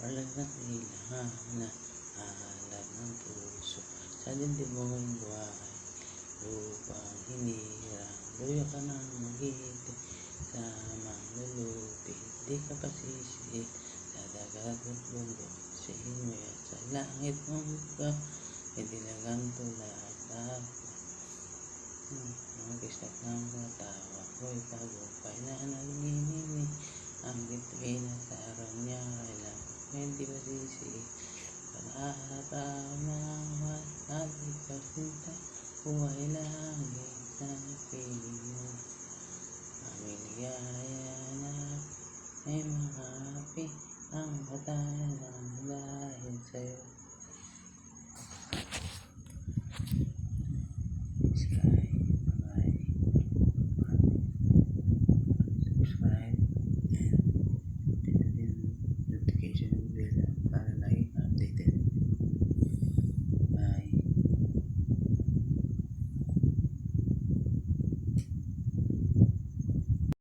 Palagkat ilang na alab ng puso sa dibdib mo'y buhay lupang hinirang luyo ka ng maghihintay sa manlulupit di ka pasisi sa dagat at bundok sa inyo at sa langit mong ikaw ay dinagang tulad ako ang kistak ng katawa ko'y tagumpay na nagniningning ang bituin at araw niya kailan hindi masisi pag-aaraw ng at ikaw sinta buhay langit na piling mo aming ligaya na ay mga api ang batayan ng dahil sa'yo. Subscribe.